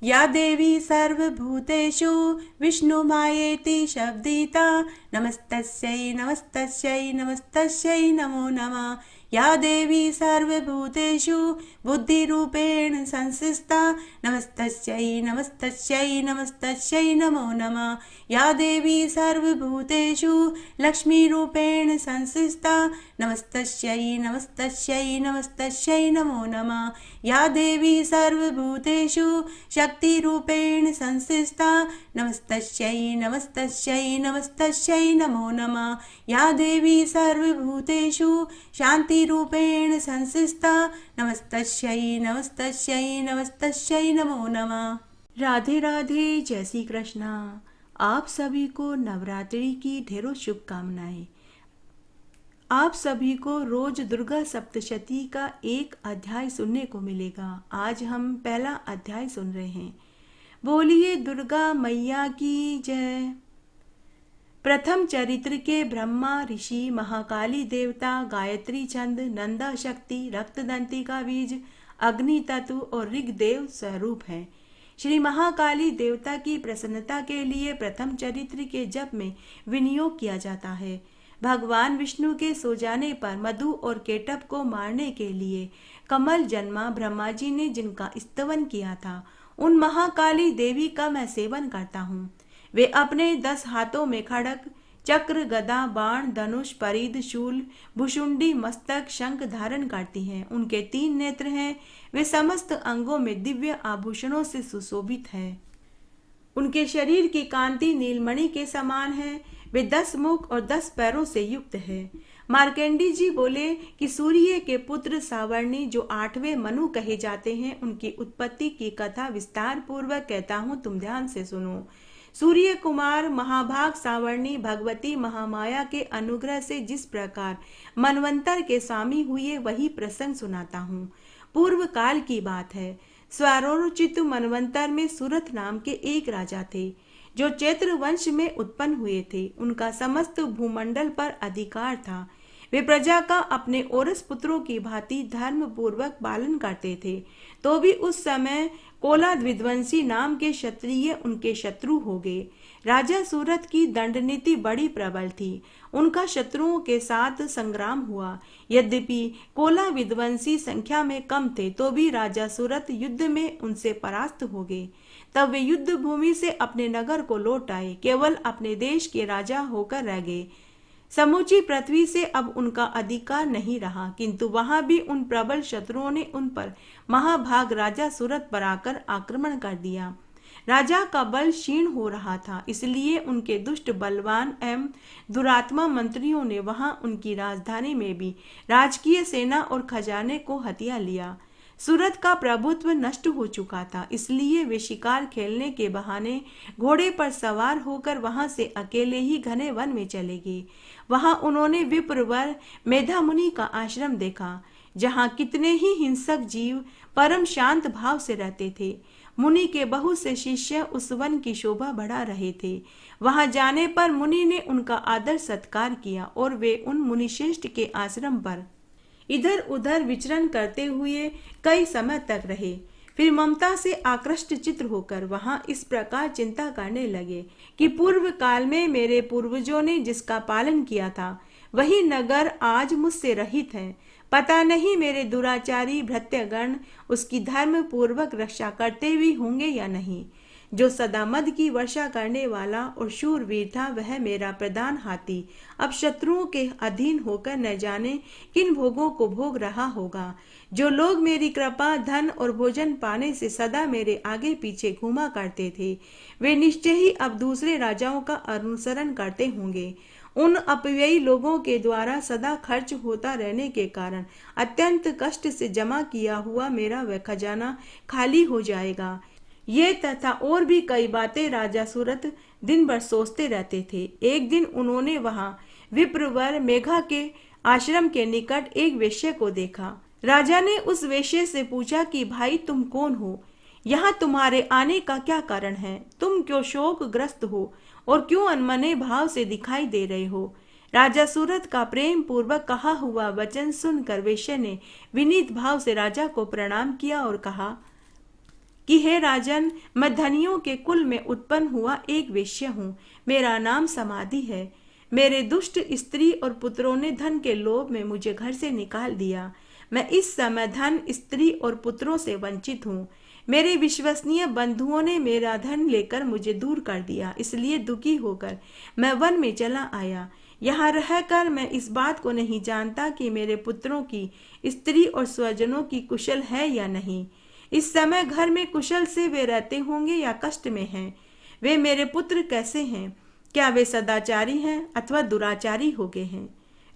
या देवी सर्वभूतेषु विष्णुमायेति शब्दिता नमस्तस्यै नमस्तस्यै नमस्तस्यै नमो नमः। या देवी सर्वभूतेषु बुद्धिरूपेण संस्थिता नमस्तस्यै नमस्तस्यै नमस्तस्यै नमो नमः। या देवी सर्वभूतेषु लक्ष्मीरूपेण संस्थिता नमस्तस्यै नमस्तस्यै नमस्तस्यै नमो नमः। या देवी सर्वभूतेषु शक्तिरूपेण संस्थिता नमस्तस्यै नमस्तस्यै नमस्तस्यै नमो नमः। या देवी सर्वभूतेषु शान्तिरूपेण संस्थिता नमस्तस्यै नमस्तस्यै नमस्तस्यै नमो नमः। राधे राधे, जय श्री कृष्णा। आप सभी को नवरात्रि की ढेरों शुभकामनाएं। आप सभी को रोज दुर्गा सप्तशती का एक अध्याय सुनने को मिलेगा। आज हम पहला अध्याय सुन रहे हैं। बोलिए दुर्गा मैया की जय। प्रथम चरित्र के ब्रह्मा ऋषि, महाकाली देवता, गायत्री छंद, नंदा शक्ति, रक्तदंती का बीज, अग्नि तत्व और ऋग्देव स्वरूप है। श्री महाकाली देवता की प्रसन्नता के लिए प्रथम चरित्र के जप में विनियोग किया जाता है। भगवान विष्णु के सो जाने पर मधु और केटप को मारने के लिए कमल जन्मा ब्रह्मा जी ने जिनका स्तवन किया था, उन महाकाली देवी का मैं सेवन करता हूँ। वे अपने 10 हाथों में खड़ग, चक्र, गदा, बाण, धनुष, परिध, शूल, भुषुंडी, मस्तक, शंख धारण करती हैं। उनके 3 नेत्र हैं। वे समस्त अंगों में दिव्य आभूषणों से सुशोभित है। उनके शरीर की कांति नीलमणि के समान है। वे 10 मुख और 10 पैरों से युक्त है। मार्कंडी जी बोले कि सूर्य के पुत्र सावर्णी जो 8वें मनु कहे जाते हैं, उनकी उत्पत्ति की कथा विस्तार पूर्वक कहता हूँ, तुम ध्यान से सुनो। सूर्य कुमार महाभाग सावर्णी भगवती महामाया के अनुग्रह से जिस प्रकार मनवंतर के स्वामी हुए, वही प्रसंग सुनाता हूँ। पूर्व काल की बात है। स्वरोचित मनवंतर में सुरथ नाम के एक राजा थे, जो चैत्र वंश में उत्पन्न हुए थे। उनका समस्त भूमंडल पर अधिकार था। वे प्रजा का अपने औरस पुत्रों की भांति धर्म पूर्वक पालन करते थे। तो भी उस समय कोलाद विध्वंसी नाम के क्षत्रिय उनके शत्रु हो गए। राजा सूरत की दंड नीति बड़ी प्रबल थी। उनका शत्रुओं के साथ संग्राम हुआ। यद्यपि कोला विध्वंसी संख्या में कम थे, तो भी राजा सूरत युद्ध में उनसे परास्त हो गए। तब वे युद्ध भूमि से अपने नगर को लौट आए, केवल अपने देश के राजा होकर रह गए। समूची पृथ्वी से अब उनका अधिकार नहीं रहा, किंतु वहां भी उन प्रबल शत्रुओं ने उन पर महाभाग राजा सूरत पर आकर आक्रमण कर दिया। राजा का बल क्षीण हो रहा था, इसलिए उनके दुष्ट बलवान एवं दुरात्मा मंत्रियों ने वहां उनकी राजधानी में भी राजकीय सेना और खजाने को हथिया लिया। सूरत का प्रभुत्व नष्ट हो चुका था, इसलिए वे शिकार खेलने के बहाने घोड़े पर सवार होकर वहां से अकेले ही घने वन में चले गए। वहां उन्होंने विप्रवर मेधा मुनि का आश्रम देखा, जहां कितने ही हिंसक जीव परम शांत भाव से रहते थे। मुनि के बहुत से शिष्य उस वन की शोभा बढ़ा रहे थे। वहां जाने पर मुनि ने उनका आदर सत्कार किया और वे उन मुनिश्रेष्ठ के आश्रम पर इधर उधर विचरण करते हुए कई समय तक रहे। फिर ममता से आकृष्ट चित्र होकर वहां इस प्रकार चिंता करने लगे कि पूर्व काल में मेरे पूर्वजों ने जिसका पालन किया था, वही नगर आज मुझसे रहित है। पता नहीं मेरे दुराचारी भृत्यगण उसकी धर्म पूर्वक रक्षा करते भी होंगे या नहीं। जो सदा मद की वर्षा करने वाला और शूरवीर था, वह मेरा प्रधान हाथी अब शत्रुओं के अधीन होकर न जाने किन भोगों को भोग रहा होगा। जो लोग मेरी कृपा, धन और भोजन पाने से सदा मेरे आगे पीछे घूमा करते थे, वे निश्चय ही अब दूसरे राजाओं का अनुसरण करते होंगे। उन अपव्ययी लोगों के द्वारा सदा खर्च होता रहने के कारण अत्यंत कष्ट से जमा किया हुआ मेरा वह खजाना खाली हो जाएगा। ये तथा और भी कई बातें राजा सूरत दिन भर सोचते रहते थे। एक दिन उन्होंने वहां विप्रवर मेघा के आश्रम के निकट एक वेश्या को देखा। राजा ने उस वेश्या से पूछा कि भाई, तुम कौन हो? यहाँ तुम्हारे आने का क्या कारण है? तुम क्यों शोकग्रस्त हो और क्यों अनमने भाव से दिखाई दे रहे हो? राजा सूरत का प्रेम पूर्वक कहा हुआ वचन सुनकर वेश्या ने विनीत भाव से राजा को प्रणाम किया और कहा कि हे राजन, मैं धनियों के कुल में उत्पन्न हुआ एक वेश्य हूँ। मेरा नाम समाधि है। मेरे दुष्ट स्त्री और पुत्रों ने धन के लोभ में मुझे घर से निकाल दिया। मैं इस समय धन, स्त्री और पुत्रों से वंचित हूँ। मेरे विश्वसनीय बंधुओं ने मेरा धन लेकर मुझे दूर कर दिया, इसलिए दुखी होकर मैं वन में चला आया। यहाँ रहकर मैं इस बात को नहीं जानता कि मेरे पुत्रों की, स्त्री और स्वजनों की कुशल है या नहीं। इस समय घर में कुशल से वे रहते होंगे या कष्ट में हैं। वे मेरे पुत्र कैसे हैं? क्या वे सदाचारी हैं अथवा दुराचारी हो गए हैं?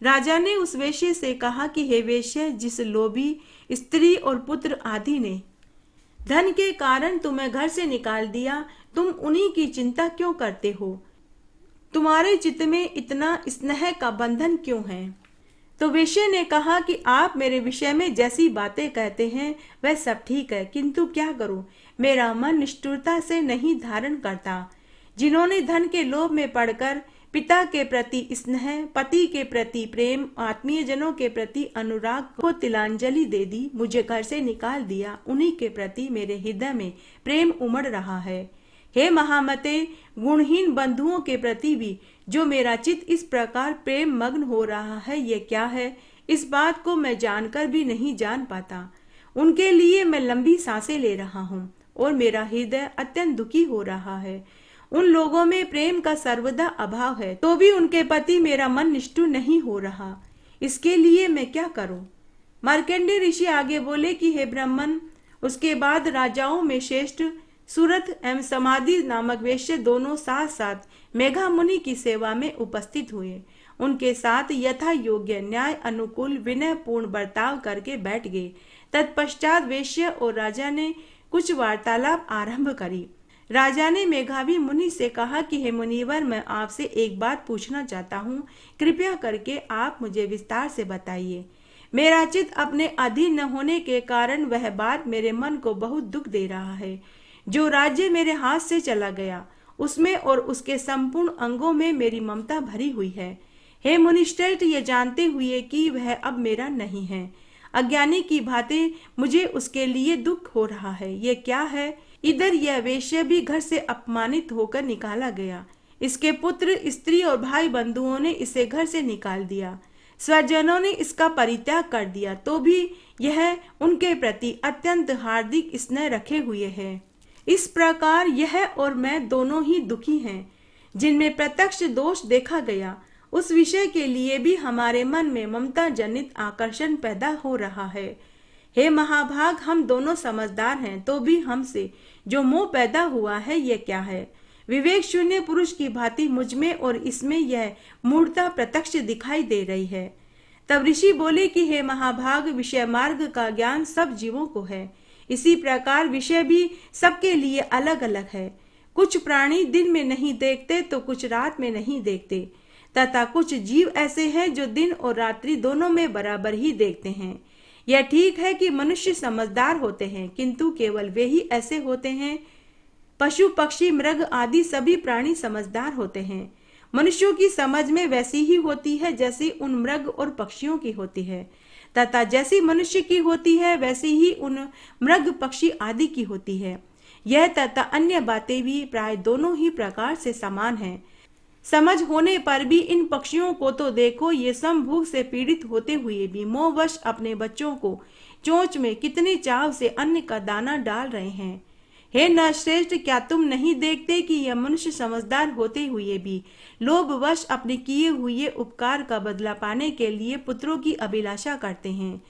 राजा ने उस वेश्य से कहा कि हे वेश्य, जिस लोभी स्त्री और पुत्र आदि ने धन के कारण तुम्हें घर से निकाल दिया, तुम उन्हीं की चिंता क्यों करते हो? तुम्हारे चित्त में इतना स्नेह का बंधन क्यों है? तो वेश्या ने कहा कि आप मेरे विषय में जैसी बातें कहते हैं वह सब ठीक है, किंतु क्या करूं, मेरा मन निष्ठुरता से नहीं धारण करता। जिन्होंने धन के लोभ में पड़कर पिता के प्रति स्नेह, पति के प्रति प्रेम, आत्मीय जनों के प्रति अनुराग को तिलांजलि दे दी, मुझे घर से निकाल दिया, उन्हीं के प्रति मेरे हृदय में प्रेम उमड़ रहा है। हे महामते, गुणहीन बंधुओं के प्रति भी जो मेरा चित्त इस प्रकार प्रेम मग्न हो रहा है, ये क्या है? इस बात को मैं जानकर भी नहीं जान पाता। उनके लिए मैं लंबी सांसें ले रहा हूँ और मेरा हृदय अत्यंत दुखी हो रहा है। उन लोगों में प्रेम का सर्वदा अभाव है, तो भी उनके प्रति मेरा मन निष्ठुर नहीं हो रहा। इसके लिए मैं क्या करूं? मार्कंडेय ऋषि आगे बोले कि हे ब्राह्मण, उसके बाद राजाओं में श्रेष्ठ सूरथ एवं समाधि नामक वेश्य दोनों साथ साथ मेघा मुनि की सेवा में उपस्थित हुए। उनके साथ यथा योग्य न्याय अनुकूल विनय पूर्ण बर्ताव करके बैठ गए। तत्पश्चात वेश्य और राजा ने कुछ वार्तालाप आरंभ करी। राजा ने मेघावी मुनि से कहा कि हे मुनिवर, मैं आपसे एक बात पूछना चाहता हूँ, कृपया करके आप मुझे विस्तार से बताइए। मेरा चित्त अपने अधीन न होने के कारण वह बात मेरे मन को बहुत दुख दे रहा है। जो राज्य मेरे हाथ से चला गया, उसमें और उसके संपूर्ण अंगों में मेरी ममता भरी हुई है। हे मुनिश्रेष्ठ, ये जानते हुए कि वह अब मेरा नहीं है, अज्ञानी की भांति मुझे उसके लिए दुख हो रहा है। ये क्या है? इधर यह वेश्य भी घर से अपमानित होकर निकाला गया। इसके पुत्र, स्त्री और भाई बंधुओं ने इसे घर से निकाल दिया। स्वजनों ने इसका परित्याग कर दिया, तो भी यह उनके प्रति अत्यंत हार्दिक स्नेह रखे हुए है। इस प्रकार यह और मैं दोनों ही दुखी हैं। जिनमें प्रत्यक्ष दोष देखा गया, उस विषय के लिए भी हमारे मन में ममता जनित आकर्षण पैदा हो रहा है। हे महाभाग, हम दोनों समझदार हैं, तो भी हमसे जो मोह पैदा हुआ है, यह क्या है? विवेक शून्य पुरुष की भांति मुझमें और इसमें यह मूर्ता प्रत्यक्ष दिखाई दे रही है। तब ऋषि बोले कि हे महाभाग, विषय मार्ग का ज्ञान सब जीवों को है। इसी प्रकार विषय भी सबके लिए अलग अलग है। कुछ प्राणी दिन में नहीं देखते तो कुछ रात में नहीं देखते, तथा कुछ जीव ऐसे हैं जो दिन और रात्रि दोनों में बराबर ही देखते हैं। यह ठीक है कि मनुष्य समझदार होते हैं, किंतु केवल वे ही ऐसे होते हैं। पशु, पक्षी, मृग आदि सभी प्राणी समझदार होते हैं। मनुष्यों की समझ में वैसी ही होती है जैसी उन मृग और पक्षियों की होती है, तथा जैसी मनुष्य की होती है वैसी ही उन मृग, पक्षी आदि की होती है। यह तथा अन्य बातें भी प्राय दोनों ही प्रकार से समान हैं। समझ होने पर भी इन पक्षियों को तो देखो, ये समभूख से पीड़ित होते हुए भी मोहवश अपने बच्चों को चोंच में कितने चाव से अन्न का दाना डाल रहे हैं। हे नरश्रेष्ठ, क्या तुम नहीं देखते कि यह मनुष्य समझदार होते हुए भी लोभवश अपने किए हुए उपकार का बदला पाने के लिए पुत्रों की अभिलाषा करते हैं?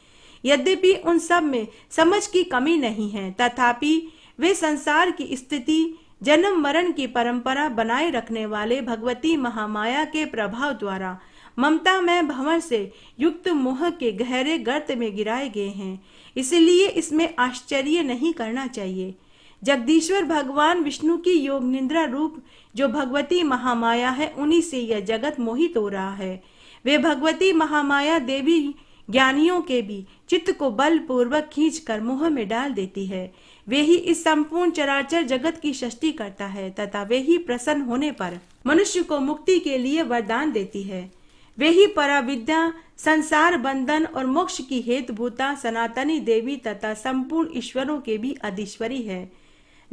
यद्यपि उन सब में समझ की कमी नहीं है, तथापि वे संसार की स्थिति, जन्म मरण की परंपरा बनाए रखने वाले भगवती महामाया के प्रभाव द्वारा ममता में भंवर से युक्त मोह के गहरे गर्त में गिराए गए हैं। इसलिए इसमें आश्चर्य नहीं करना चाहिए। जगदीश्वर भगवान विष्णु की योग निद्रा रूप जो भगवती महामाया है, उन्हीं से यह जगत मोहित हो रहा है। वे भगवती महामाया देवी ज्ञानियों के भी चित्त को बलपूर्वक खींचकर मोह में डाल देती है। वे ही इस संपूर्ण चराचर जगत की सृष्टि करता है, तथा वे ही प्रसन्न होने पर मनुष्य को मुक्ति के लिए वरदान देती है। वे ही पराविद्या, संसार बंधन और मोक्ष की हेतुभूता सनातनी देवी तथा संपूर्ण ईश्वरों के भी अधीश्वरी है।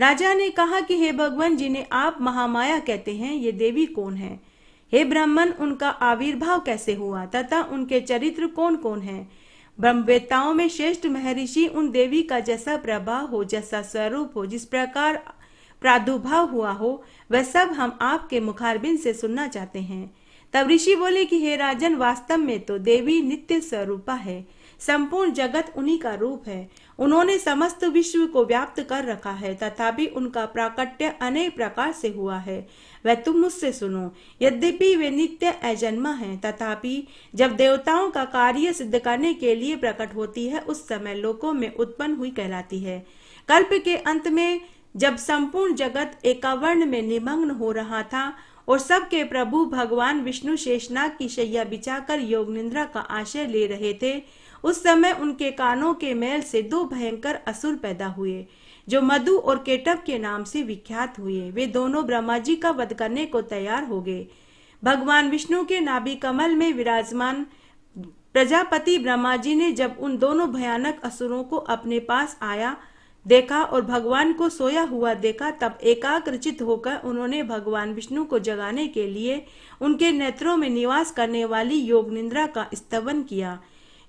राजा ने कहा कि हे भगवान, जिन्हें आप महामाया कहते हैं, ये देवी कौन है? हे ब्राह्मण, उनका आविर्भाव कैसे हुआ तथा उनके चरित्र कौन कौन है? ब्रह्मवेत्ताओं में श्रेष्ठ महर्षि उन देवी का जैसा प्रभाव हो, जैसा स्वरूप हो, जिस प्रकार प्रादुर्भाव हुआ हो, वह सब हम आपके मुखारबिंद से सुनना चाहते हैं। तब ऋषि बोले कि हे राजन, वास्तव में तो देवी नित्य स्वरूपा है, संपूर्ण जगत उन्हीं का रूप है। उन्होंने समस्त विश्व को व्याप्त कर रखा है, तथापि उनका प्राकट्य अनेक प्रकार से हुआ है, वह तुम मुझसे सुनो। यद्यपि वे नित्य अजन्मा हैं, तथापि जब देवताओं का कार्य सिद्ध करने के लिए प्रकट होती है, उस समय लोकों में उत्पन्न हुई कहलाती है। कल्प के अंत में जब संपूर्ण जगत एकावर्ण में निमग्न हो रहा था और सबके प्रभु भगवान विष्णु शेषनाग की शैया बिछाकर योग निद्रा का आश्रय ले रहे थे, उस समय उनके कानों के मैल से दो भयंकर असुर पैदा हुए, जो मधु और केटव के नाम से विख्यात हुए। वे दोनों ब्रह्मा जी का वध करने को तैयार हो गए। भगवान विष्णु के नाभि कमल में विराजमान प्रजापति ब्रह्मा जी ने जब उन दोनों भयानक असुरों को अपने पास आया देखा और भगवान को सोया हुआ देखा, तब एकाग्रचित होकर उन्होंने भगवान विष्णु को जगाने के लिए उनके नेत्रों में निवास करने वाली योग निद्रा का स्तवन किया,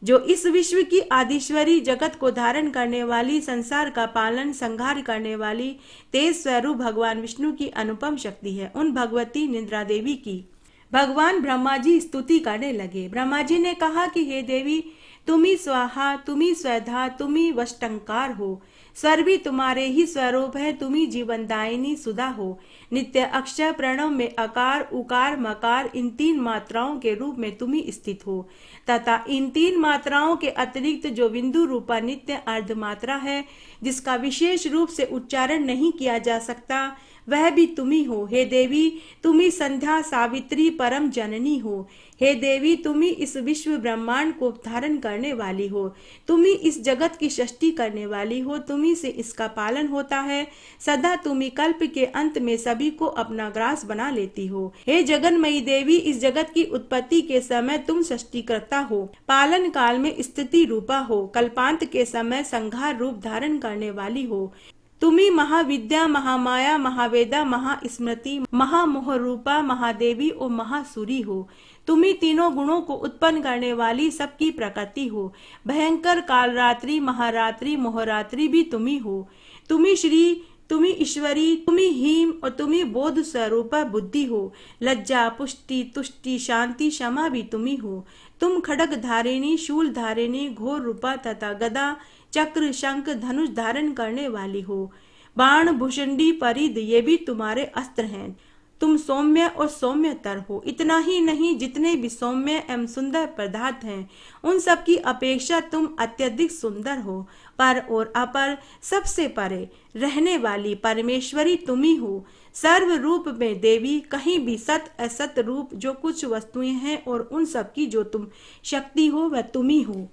जो इस विश्व की आदिश्वरी, जगत को धारण करने वाली, संसार का पालन संहार करने वाली तेज स्वरूप भगवान विष्णु की अनुपम शक्ति है। उन भगवती निद्रा देवी की भगवान ब्रह्मा जी स्तुति करने लगे। ब्रह्मा जी ने कहा कि हे देवी, तुम्ही स्वाहा, तुम्ही स्वधा, तुम्ही वष्टंकार हो। स्वर भी तुम्हारे ही स्वरूप है। तुम्ही जीवनदायिनी सुधा हो। नित्य अक्षर प्रणव में अकार उकार मकार इन तीन मात्राओं के रूप में तुम्ही स्थित हो, तथा इन तीन मात्राओं के अतिरिक्त जो बिंदु रूपा नित्य अर्ध मात्रा है, जिसका विशेष रूप से उच्चारण नहीं किया जा सकता, वह भी तुम्ही हो। हे देवी, तुम्ही संध्या सावित्री परम जननी हो। हे देवी, तुम्ही इस विश्व ब्रह्मांड को धारण करने वाली हो। तुम्ही इस जगत की सृष्टि करने वाली हो। तुम्ही से इसका पालन होता है। सदा तुम्ही कल्प के अंत में सभी को अपना ग्रास बना लेती हो। हे जगन्मयी देवी, इस जगत की उत्पत्ति के समय तुम सृष्टिकर्ता हो, पालन काल में स्थिति रूपा हो, कल्पांत के समय संहार रूप धारण करने वाली हो। तुम्ही महाविद्या, महामाया, महावेदा, महास्मृति, महामोहरूपा, महादेवी और महासुरी हो। तुम्ही तीनों गुणों को उत्पन्न करने वाली सबकी प्रकृति हो। भयंकर कालरात्रि, महारात्रि, मोहरात्रि भी तुम्ही हो। तुम्ही श्री, तुम्ही ईश्वरी, तुम्ही हीम और तुम्ही बोध स्वरूपा बुद्धि हो। लज्जा, पुष्टि, तुष्टि, शांति, क्षमा भी तुम्ही हो। तुम खड्ग धारिणी, शूल धारिणी, घोर रूपा तथा गदा, चक्र, शंख, धनुष धारण करने वाली हो। बाण, भुषुंडी, परिध ये भी तुम्हारे अस्त्र हैं। तुम सौम्य और सौम्यतर हो। इतना ही नहीं, जितने भी सौम्य एवं सुंदर पदार्थ हैं, उन सब की अपेक्षा तुम अत्यधिक सुंदर हो। पर और अपर, सबसे परे रहने वाली परमेश्वरी तुम्ही हो। सर्व रूप में देवी, कहीं भी सत असत रूप जो कुछ वस्तुएं हैं और उन सब की जो तुम शक्ति हो, वह तुम्ही हो।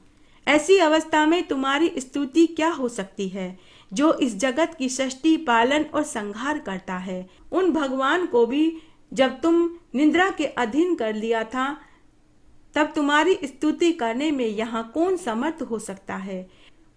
ऐसी अवस्था में तुम्हारी स्तुति क्या हो सकती है, जो इस जगत की सृष्टि, पालन और संहार करता है। उन भगवान को भी जब तुम निद्रा के अधीन कर लिया था, तब तुम्हारी स्तुति करने में यहाँ कौन समर्थ हो सकता है।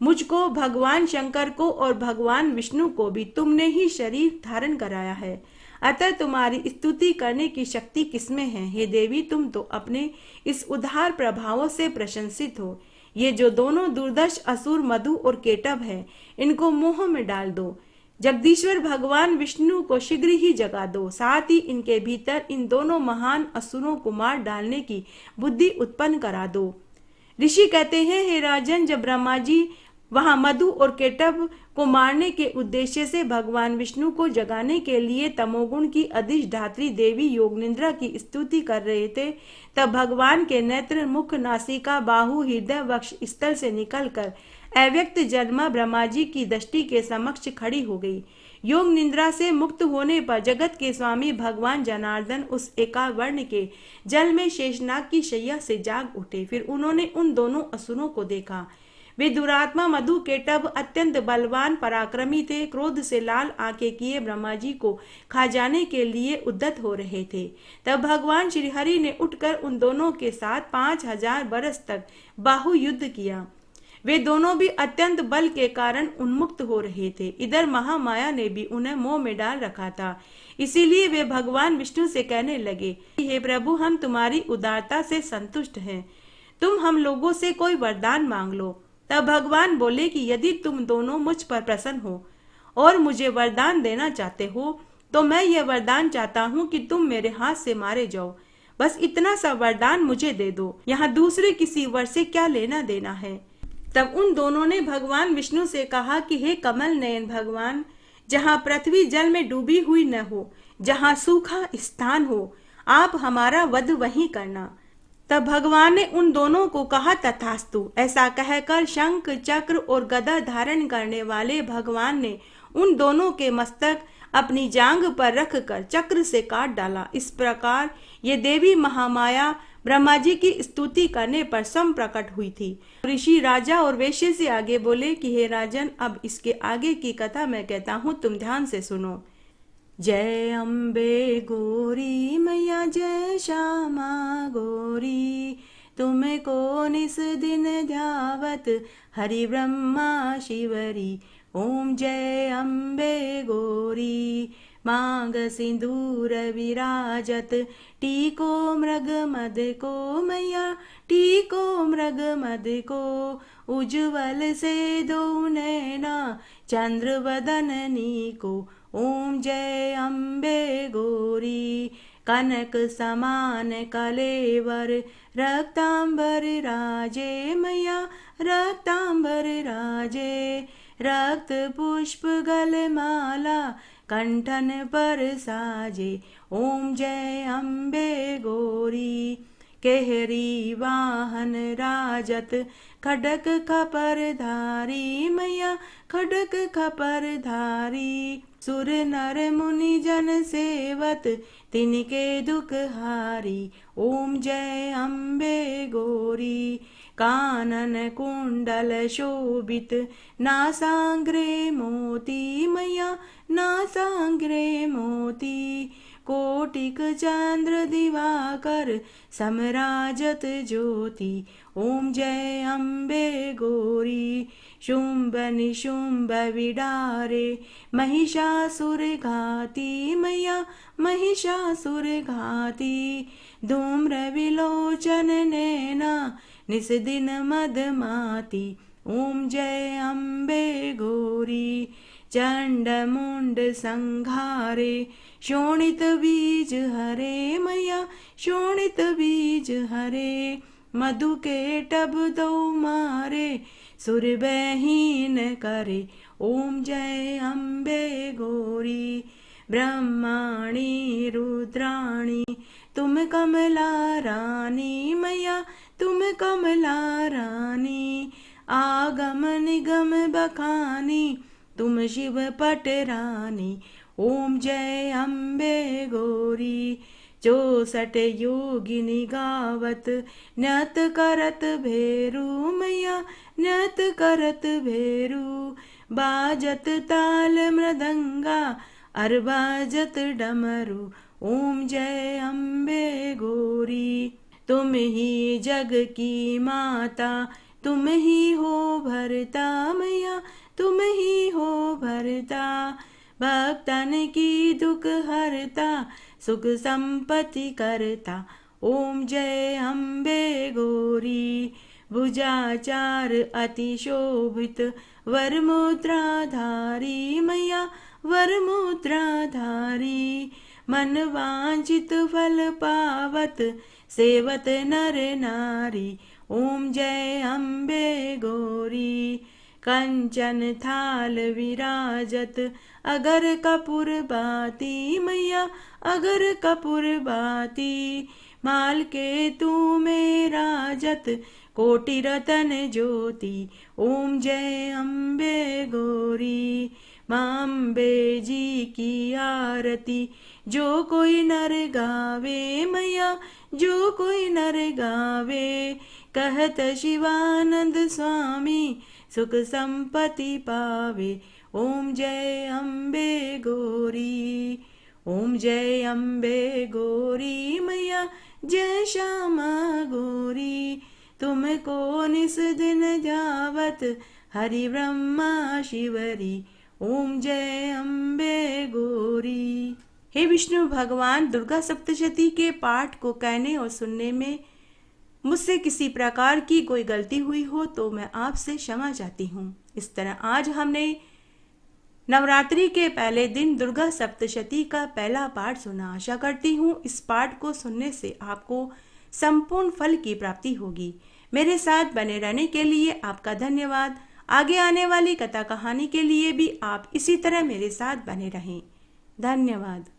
मुझको, भगवान शंकर को और भगवान विष्णु को भी तुमने ही शरीर धारण कराया है, अतः तुम्हारी स्तुति करने की शक्ति किसमें है। हे देवी, तुम तो अपने इस उदार प्रभावों से प्रशंसित हो। ये जो दोनों दुर्दर्श असुर मधु और केटव है, इनको मोह में डाल दो। जगदीश्वर भगवान विष्णु को शीघ्र ही जगा दो। साथ ही इनके भीतर इन दोनों महान असुरों को मार डालने की बुद्धि उत्पन्न करा दो। ऋषि कहते हैं, हे राजन, जब ब्रह्मा जी वहां मधु और केटव को मारने के उद्देश्य से भगवान विष्णु को जगाने के लिए तमोगुण की अधिष्ठात्री देवी योगनिद्रा की स्तुति कर रहे थे, तब भगवान के नेत्र, मुख, नासिका, बाहु, हृदय, वक्ष स्थल से निकलकर अव्यक्त जन्मा ब्रह्मा जी की दृष्टि के समक्ष खड़ी हो गई। योग निद्रा से मुक्त होने पर जगत के स्वामी भगवान जनार्दन उस एकावर्ण के जल में शेषनाग की शैया से जाग उठे। फिर उन्होंने उन दोनों असुरों को देखा। वे दुरात्मा मधु केटव अत्यंत बलवान पराक्रमी थे। क्रोध से लाल आंखें किए ब्रह्मा जी को खा जाने के लिए उद्यत हो रहे थे। तब भगवान श्रीहरि ने उठकर उन दोनों के साथ 5000 बरस तक बाहु युद्ध किया। वे दोनों भी अत्यंत बल के कारण उन्मुक्त हो रहे थे। इधर महामाया ने भी उन्हें मोह में डाल रखा था। इसीलिए वे भगवान विष्णु से कहने लगे, हे प्रभु, हम तुम्हारी उदारता से संतुष्ट हैं, तुम हम लोगों से कोई वरदान मांग लो। तब भगवान बोले कि यदि तुम दोनों मुझ पर प्रसन्न हो और मुझे वरदान देना चाहते हो तो मैं यह वरदान चाहता हूँ कि तुम मेरे हाथ से मारे जाओ। बस इतना सा वरदान मुझे दे दो, यहाँ दूसरे किसी वर से क्या लेना देना है। तब उन दोनों ने भगवान विष्णु से कहा कि हे कमल नयन भगवान, जहाँ पृथ्वी जल में डूबी हुई न हो, जहाँ सूखा स्थान हो, आप हमारा वध वहीं करना। तब भगवान ने उन दोनों को कहा, तथास्तु। ऐसा कहकर शंख चक्र और गदा धारण करने वाले भगवान ने उन दोनों के मस्तक अपनी जांघ पर रखकर चक्र से काट डाला। इस प्रकार ये देवी महामाया ब्रह्मा जी की स्तुति करने पर स्वयं प्रकट हुई थी। ऋषि राजा और वैश्य से आगे बोले कि हे राजन, अब इसके आगे की कथा मैं कहता हूँ, तुम ध्यान से सुनो। जय अम्बे गौरी मैया, जय श्यामा गौरी, तुमको निस दिन ध्यावत हरि ब्रह्मा शिवरी। ओम जय अम्बे गौरी, मांग सिंदूर विराजत, टीको मृग मद को मैया, टीको मृग मद को, उज्ज्वल से दो नैना चंद्र वदननी को। ओम जय अम्बे गौरी, कनक समान कलेवर, रक्तांबर राजे मैया, रक्तांबर राजे, रक्त पुष्प गल माला कंठन पर साजे। ओम जय अम्बे गौरी, केहरी वाहन राजत, खडक खपर धारी मैया, खडक खपर धारी, सुर नर मुनि जन सेवत, तिनके दुख हारी। ओम जय अम्बे गौरी, कानन कुंडल शोभित, नासाग्रे मोती मैया, नासाग्रे मोती, कोटिक चंद्र दिवाकर, समराजत ज्योति। ओम जय अम्बे गौरी, शुंभ निशुंभ विडारे, महिषासुर घाती मैया, महिषासुर घाती, धूम्र विलोचन नैना, निस दिन मदमाती। ओम जय अम्बे गौरी, चंड मुंड संघारे, शोणित बीज हरे मैया, शोणित बीज हरे, मधु के टब दो मारे, सुर बहीन करे। ओम जय अम्बे गौरी, ब्रह्माणी रुद्राणी, तुम कमला रानी मैया, तुम कमला रानी, आगम निगम बखानी, तुम शिव पटरानी। ओम जय अम्बे गौरी, 64 योगिनी गावत, नृत करत भेरू मैया, नृत करत भेरू, बाजत ताल मृदंगा, अर बाजत डमरू। ओम जय अम्बे गौरी, तुम ही जग की माता, तुम ही हो भरता मैया, तुम ही हो भरता, भक्तन की दुख हरता, सुख संपत्ति करता। ओम जय अम्बे गौरी, भुजाचार अति शोभित, वरमुद्राधारी मैया, वरमुद्राधारी, मन वांछित फल पावत, सेवत नर नारी। ओम जय अम्बे गौरी, कंचन थाल विराजत, अगर कपूर बाती मैया, अगर कपूर बाती, माल के तू मेरा जत, कोटि रतन ज्योति। ओम जय अम्बे गौरी, माँ अम्बे जी की आरती, जो कोई नर गावे मैया, जो कोई नर गावे, कहत शिवानंद स्वामी, सुख संपत्ति पावे। ओम जय अम्बे गौरी, ओम जय अम्बे गौरी मैया, जय श्यामा गौरी, तुमको निस दिन जावत हरि ब्रह्मा शिवरी, ओम जय अम्बे गौरी। हे विष्णु भगवान, दुर्गा सप्तशती के पाठ को कहने और सुनने में मुझसे किसी प्रकार की कोई गलती हुई हो तो मैं आपसे क्षमा चाहती हूँ। इस तरह आज हमने नवरात्रि के पहले दिन दुर्गा सप्तशती का पहला पाठ सुना। आशा करती हूँ इस पाठ को सुनने से आपको संपूर्ण फल की प्राप्ति होगी। मेरे साथ बने रहने के लिए आपका धन्यवाद। आगे आने वाली कथा कहानी के लिए भी आप इसी तरह मेरे साथ बने रहें। धन्यवाद।